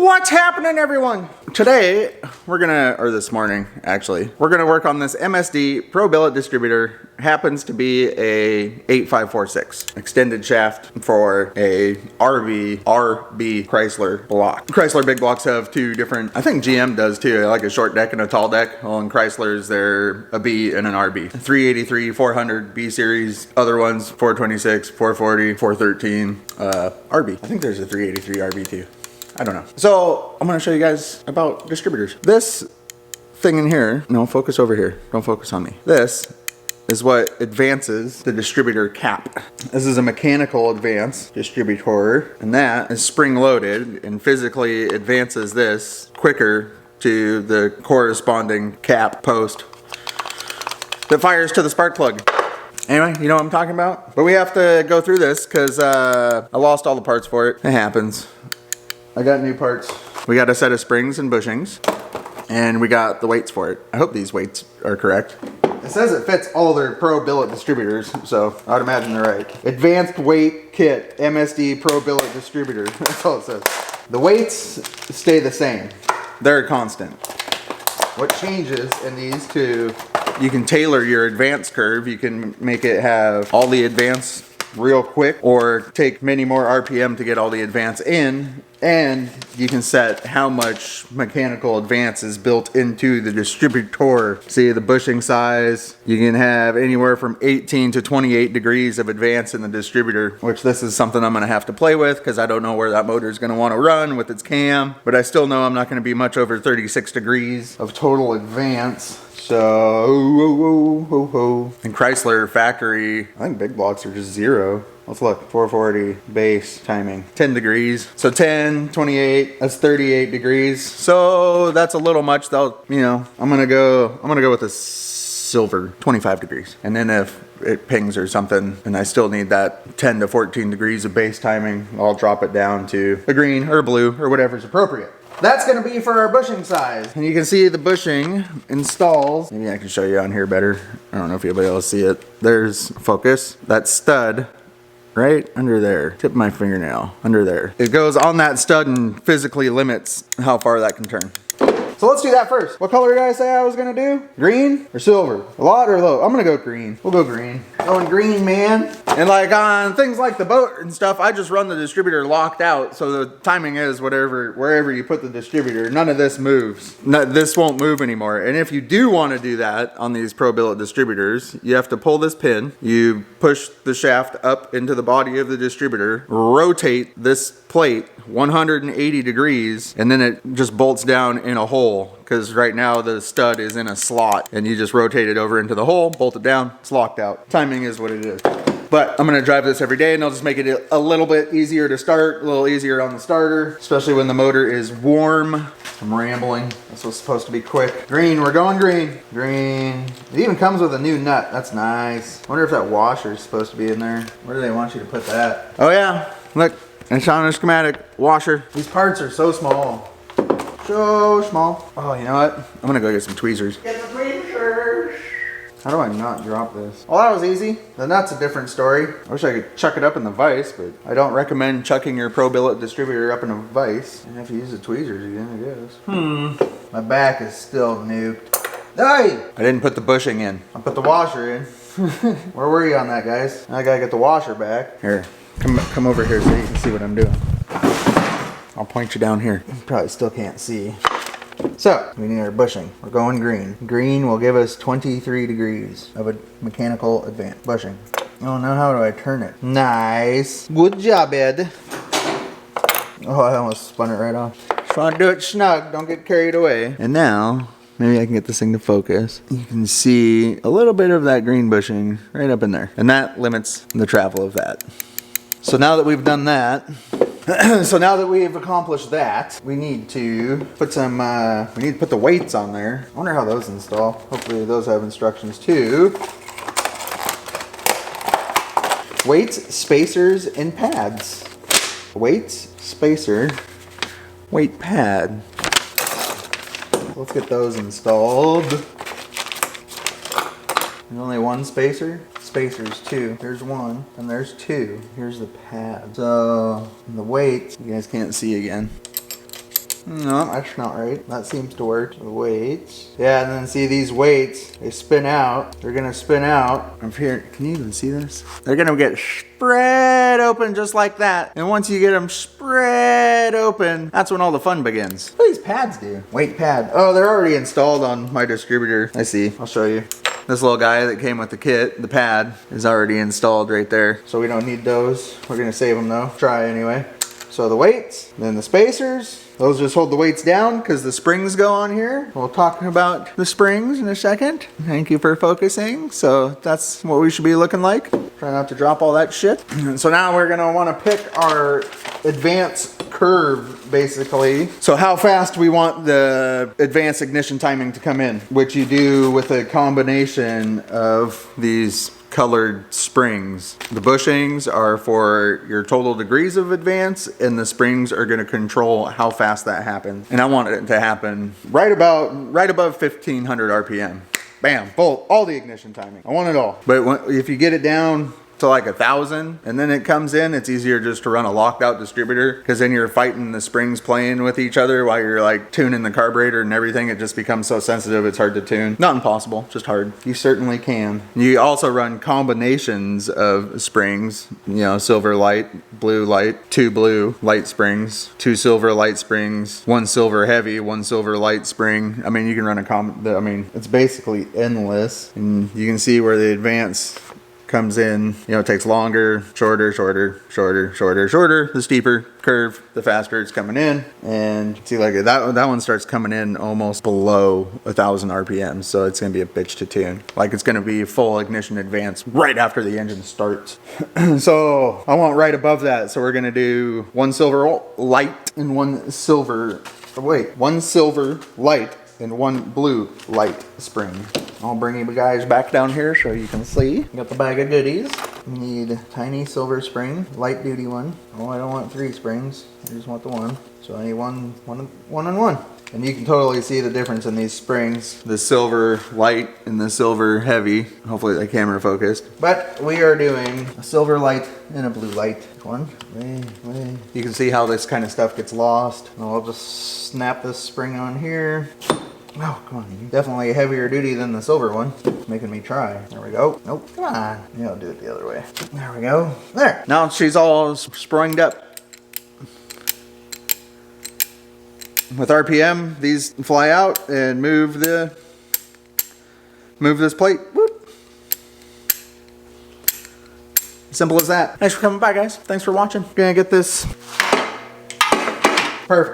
What's happening, everyone? Today, or this morning, actually, we're gonna work on this Msd Pro Billet Distributor. Happens to be a 8546 extended shaft for a RB Chrysler block. Chrysler big blocks have two different, I think GM does too, like a short deck and a tall deck. Well, in Chrysler's, they're a B and an RB. 383, 400 B series, other ones 426, 440, 413, RB. I think there's a 383 RB too. I don't know. So I'm gonna show you guys about distributors. This thing in here, no, focus over here. Don't focus on me. This is what advances the distributor cap. This is a mechanical advance distributor, and that is spring loaded and physically advances this quicker to the corresponding cap post that fires to the spark plug. Anyway, you know what I'm talking about? But we have to go through this because I lost all the parts for it. It happens. I got new parts. We got a set of springs and bushings, and we got the weights for it. I hope these weights are correct. It says it fits all their Pro Billet distributors, so I'd imagine they're right. Advanced Weight Kit, Msd Pro Billet Distributor. That's all it says. The weights stay the same. They're constant. What changes in these two, you can tailor your advance curve. You can make it have all the advance real quick, or take many more RPM to get all the advance in, and you can set how much mechanical advance is built into the distributor. See the bushing size, you can have anywhere from 18 to 28 degrees of advance in the distributor, which this is something I'm gonna have to play with because I don't know where that motor is gonna wanna run with its cam, but I still know I'm not gonna be much over 36 degrees of total advance. So, in Chrysler factory, I think big blocks are just 0. Let's look, 440 base timing, 10 degrees. So 10, 28, that's 38 degrees. So that's a little much though, you know, I'm gonna go with a silver, 25 degrees. And then if it pings or something and I still need that 10 to 14 degrees of base timing, I'll drop it down to a green or a blue or whatever's appropriate. That's gonna be for our bushing size. And you can see the bushing installs. Maybe I can show you on here better. I don't know if you'll be able to see it. There's focus, that stud right under there. Tip of my fingernail, under there. It goes on that stud and physically limits how far that can turn. So let's do that first. What color did I say I was gonna do? Green or silver? A lot or low? I'm gonna go green. We'll go green. Going green, man. And like on things like the boat and stuff, I just run the distributor locked out. So the timing is wherever you put the distributor, none of this moves. This won't move anymore. And if you do wanna do that on these Pro Billet distributors, you have to pull this pin, you push the shaft up into the body of the distributor, rotate this plate 180 degrees, and then it just bolts down in a hole, because right now the stud is in a slot, and you just rotate it over into the hole, bolt it down, it's locked out. Timing is what it is. But I'm gonna drive this every day, and I'll just make it a little bit easier to start, a little easier on the starter, especially when the motor is warm. I'm rambling. This was supposed to be quick. Green, we're going green. Green. It even comes with a new nut. That's nice. I wonder if that washer is supposed to be in there. Where do they want you to put that? Oh yeah, look. It's on a schematic. Washer. These parts are so small. So small. Oh, you know what? I'm gonna go get some tweezers. Get the tweezers. How do I not drop this? Well, that was easy. The nut's a different story. I wish I could chuck it up in the vise, but I don't recommend chucking your Pro Billet distributor up in a vise. You have to use the tweezers again, I guess. My back is still nuked. Hey! I didn't put the bushing in. I put the washer in. Where were you on that, guys? I gotta get the washer back. Here. Come over here so you can see what I'm doing. I'll point you down here. You probably still can't see. So, we need our bushing. We're going green. Green will give us 23 degrees of a mechanical advance. Bushing. Oh, now how do I turn it? Nice. Good job, Ed. Oh, I almost spun it right off. Just want to do it snug. Don't get carried away. And now, maybe I can get this thing to focus. You can see a little bit of that green bushing right up in there. And that limits the travel of that. So now that we've done that, so now that we've accomplished that, we need to put some, we need to put the weights on there. I wonder how those install. Hopefully those have instructions too. Weights, spacers, and pads. Weights, spacer, weight pad. Let's get those installed. There's only one spacer. Spacers two. There's one and there's two. Here's the pad. So the weight, you guys can't see again. No, that's not right. That seems to work. The weights. Yeah, and then see these weights, they spin out. They're gonna spin out. Up here, can you even see this? They're gonna get spread open just like that. And once you get them spread open, that's when all the fun begins. What do these pads do? Weight pad. Oh, they're already installed on my distributor. I see. I'll show you. This little guy that came with the kit, the pad, is already installed right there. So we don't need those. We're gonna save them though. Try anyway. So the weights, then the spacers. Those just hold the weights down because the springs go on here. We'll talk about the springs in a second. Thank you for focusing. So that's what we should be looking like. Try not to drop all that shit. So now we're gonna wanna pick our advance curve, basically. So how fast we want the advanced ignition timing to come in, which you do with a combination of these colored springs. The bushings are for your total degrees of advance, and the springs are going to control how fast that happens. And I want it to happen right above 1500 RPM. Bam, full, all the ignition timing. I want it all. But if you get it down to like 1,000 and then it comes in, it's easier just to run a locked out distributor, because then you're fighting the springs playing with each other while you're like tuning the carburetor and everything. It just becomes so sensitive, it's hard to tune. Not impossible, just hard. You certainly can. You also run combinations of springs, you know, silver light, blue light, 2 blue light springs, 2 silver light springs, 1 silver heavy, 1 silver light spring. I mean, you can run I mean, it's basically endless, and you can see where the advance comes in. You know, it takes longer, shorter, the steeper curve, the faster it's coming in. And see, like that one starts coming in almost below 1,000 RPM, so it's gonna be a bitch to tune. Like, it's gonna be full ignition advance right after the engine starts. So I want right above that, so we're gonna do 1 silver light and 1 silver light and 1 blue light spring. I'll bring you guys back down here so you can see. Got the bag of goodies. You need a tiny silver spring, light duty one. Oh, I don't want 3 springs. I just want the 1. So I need one and 1. And you can totally see the difference in these springs. The silver light and the silver heavy. Hopefully the camera focused. But we are doing a silver light and a blue light. One, way. You can see how this kind of stuff gets lost. I'll just snap this spring on here. Oh, come on. Definitely heavier duty than the silver one. It's making me try. There we go. Nope. Come on. Yeah, I'll do it the other way. There we go. There. Now she's all springed up. With RPM, these fly out and move this plate. Whoop. Simple as that. Thanks for coming by, guys. Thanks for watching. Gonna get this